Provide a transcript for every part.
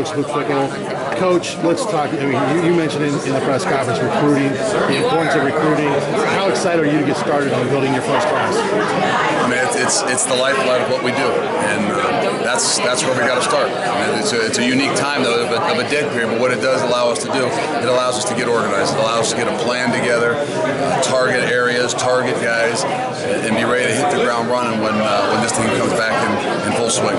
Fickell. Coach, let's talk. I mean, you mentioned in the press conference recruiting, the importance of recruiting. How excited are you to get started on building your first class? I mean, it's the lifeblood of what we do, and that's where we got to start. I mean, it's a unique time though of a dead period, but what it does allow us to do, it allows us to get organized. It allows us to get a plan together, target areas, target guys, and be ready to hit the ground running when this thing comes back in full swing.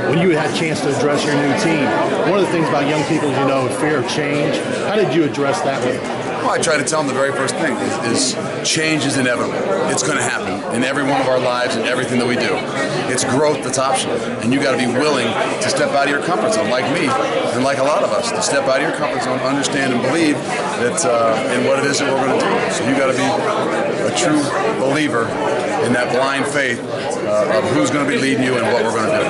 When you had a chance to address your new team, one of the things about young people, you know, fear of change. How did you address that with them? Well, I try to tell them the very first thing is change is inevitable. It's going to happen in every one of our lives and everything that we do. It's growth that's optional, and you got to be willing to step out of your comfort zone, like me and like a lot of us, to step out of your comfort zone, understand and believe that in what it is that we're going to do. So you got to be a true believer in that blind faith of who's going to be leading you and what we're going to do.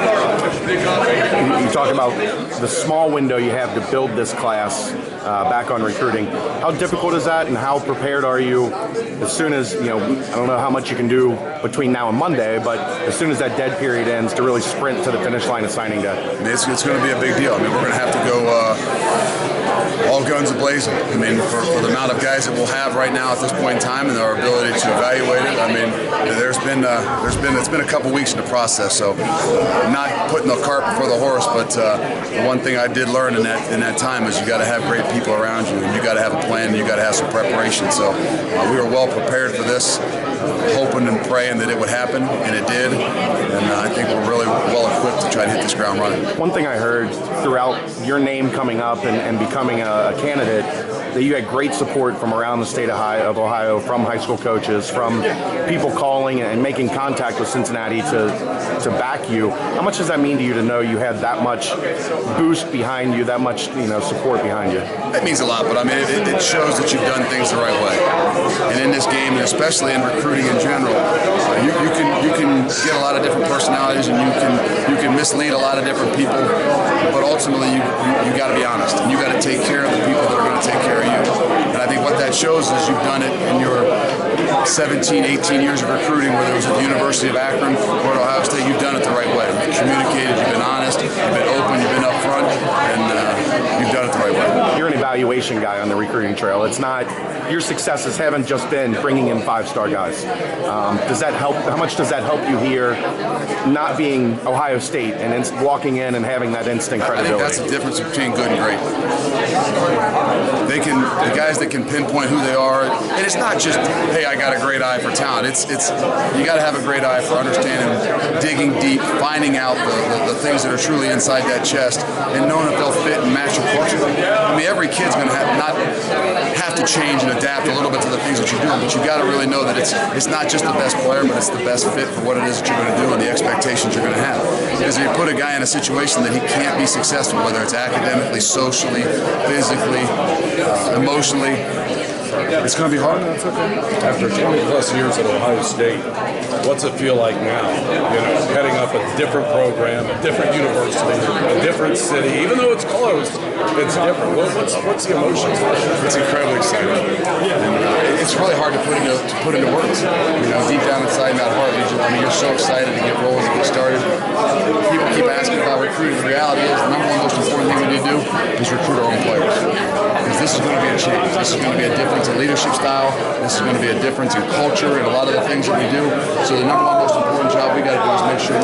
You talk about the small window you have to build this class back on recruiting. How difficult is that, and how prepared are you as soon as, you know, I don't know how much you can do between now and Monday, but as soon as that dead period ends to really sprint to the finish line of signing day? It's going to be a big deal. I mean, we're going to have to go all guns a-blazing. I mean, for the amount of guys that we'll have right now at this point in time and our ability to evaluate it, I mean, it's been a couple weeks in the process, so not putting the cart before the horse, but the one thing I did learn in that time is you got to have great people around you, and you got to have a plan, and you got to have some preparation. So we were well prepared for this, hoping and praying that it would happen, and it did. And I think we're really well equipped to try to hit this ground running. One thing I heard throughout your name coming up and becoming a candidate, that you had great support from around the state of Ohio, from high school coaches, from people calling and making contact with Cincinnati to back you. How much does that mean to you to know you had that much boost behind you, that much support behind you? It means a lot, but I mean it shows that you've done things the right way. And in this game, and especially in recruiting in general, you can get a lot of different personalities, and you can mislead a lot of different people. But ultimately, you got to be honest, and you got to take care of the people that are going to take care of you. And I think what that shows is you've done it in your 17, 18 years of recruiting, whether it was at the University of Akron or at Ohio State. You've done it the right way. You've communicated, you've been honest, you've been open, you've been upfront, and you've done it the right way. You're an evaluation guy on the recruiting trail. It's not, your successes haven't just been bringing in five-star guys. Does that help? How much does that help you here, not being Ohio State and walking in and having that instant credibility? I think that's the difference between good and great. The guys that can pinpoint who they are, and it's not just, hey, I got a great eye for talent. It's you got to have a great eye for understanding, digging deep, finding out the things that are truly inside that chest, and knowing if they'll fit and match your culture. I mean, every kid's going to have to change and adapt a little bit to the things that you're doing, but you got to really know that it's not just the best player, but it's the best fit for what it is that you're going to do and the expectations you're going to have. Because if you put a guy in a situation that he can't be successful, whether it's academically, socially, physically, emotionally, it's going to be hard. That's okay. After 20 plus years at Ohio State, what's it feel like now? Heading up a different program, a different university, a different city. Even though it's closed, it's different. What's the emotions? It's incredibly exciting. And, it's really hard to put into words. Deep down inside that heart, you're so excited to get rolls and get started. People keep asking about recruiting. The reality is, the number one most important thing we need to do is recruit our own players. Because this is going to be a change. This is going to be a difference in leadership style. This is going to be a difference in culture and a lot of the things that we do. So the number one most important job we got to do is make sure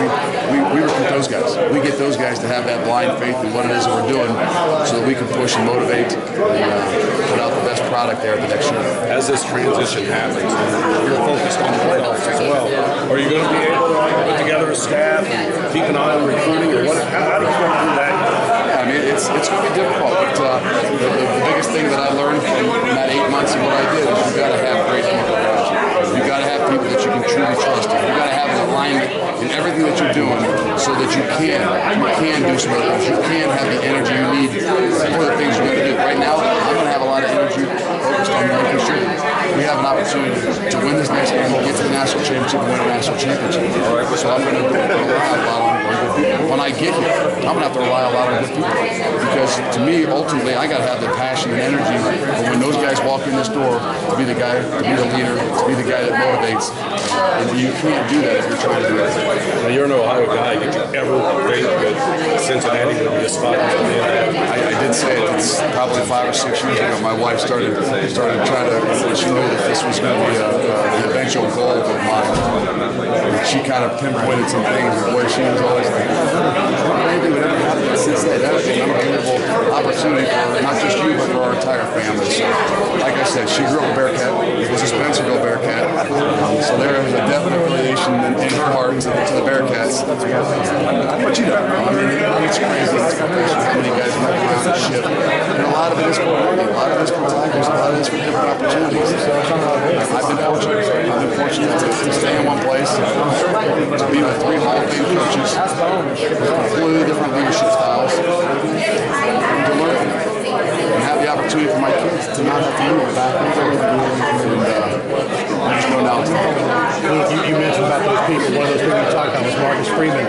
we recruit those guys. We get those guys to have that blind faith in what it is that we're doing, so that we can push and motivate and put out the best product there at the next year. As this transition happens, you're focused on the playoffs as well. Are you going to be able to put together a staff and keep an eye on recruiting, or what? How do you go through that? I mean, it's going to be difficult, but the biggest thing that I learned from that 8 months of what I did is you got to have great people around you. You got to have people that you can truly trust. You got to have an alignment in everything that you're doing, so that you can do some other things. You can have the energy you need for the things you're going to do. Right now, I'm going to have a lot of energy focused on making sure we have an opportunity to win this next game, get to the national championship, and win a national championship. So I'm going to have a lot of people. when I get here, I'm gonna have to rely a lot on good people, because to me, ultimately, I gotta have the passion and energy. But when those guys walk in this door, to be the guy, to be the leader, to be the guy that motivates, and you can't do that if you're trying to do that. Now, you're an Ohio guy. Did you ever think that Cincinnati would be a spot? I did say it. It's probably 5 or 6 years ago. My wife started trying to. She knew that this was going to be the eventual goal of mine. And she kind of pinpointed some things. Boy, she was always like, anything would ever happen in Cincinnati. That would be an unbelievable opportunity for not just you, but for our entire family. So, like I said, she grew up a Bearcat. It was a Spencerville Bearcat. So there was a definite relation in her heart to the Bearcats. But you know, I mean, it's crazy. It's how many guys run around the ship. And a lot of it is for money, a lot of it is for Tigers, a lot of it is for different opportunities. I've been fortunate. To stay in one place, to be with 3 Hall of Fame coaches, completely different leadership styles, and to learn and have the opportunity for my kids to not have to move back and forth. And just know now it's Luke, you mentioned about those people. One of those people you talked about was Marcus Freeman.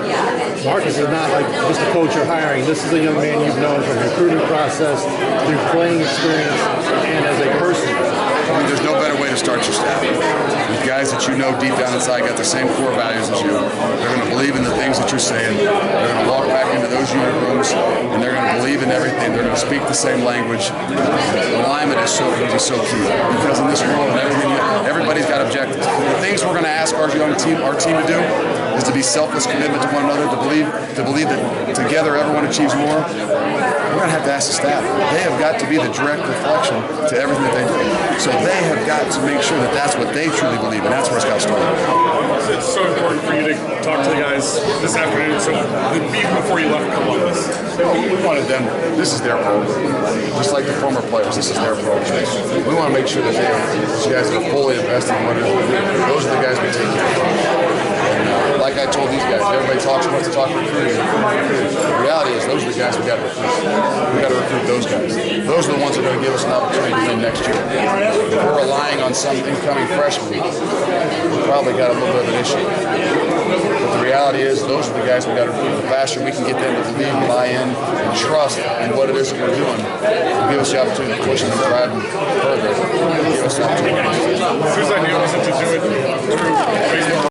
Marcus is not like just a coach you're hiring. This is a young man you've known from the recruiting process, through playing experience, and as a person. I mean, there's no better way to start your staff. With guys that you know deep down inside got the same core values as you. They're going to believe in the things that you're saying. They're going to walk back into those unit rooms, and they're going to believe in everything. They're going to speak the same language. Alignment is so key, because in this world, everybody's got objectives. The things we're going to ask our young team, to do, is to be selfless commitment to one another, to believe that together everyone achieves more. We're going to have to ask the staff. They have got to be the direct reflection to everything that they do. So they have got to make sure that that's what they truly believe, and that's where it's got to start. It's so important for you to talk to the guys this afternoon. So even before you left Columbus, We wanted them. This is their program, just like the former players. This is their program. We want to make sure that these guys are fully invested in what it is. Those are the guys we take care of. And like I told these guys, everybody wants to talk recruiting. The reality is, those are the guys we got to recruit. We got to recruit those guys. Those are the ones that are going to give us an opportunity to win next year. If we're relying on some incoming freshmen, we probably got a little bit of an issue. But the reality is, those are the guys we got to recruit. The faster we can get them to believe, buy in, and trust in what it is that we're doing, will give us the opportunity to push them and drive them further. Give us the opportunity. whose idea was it to do it through Facebook?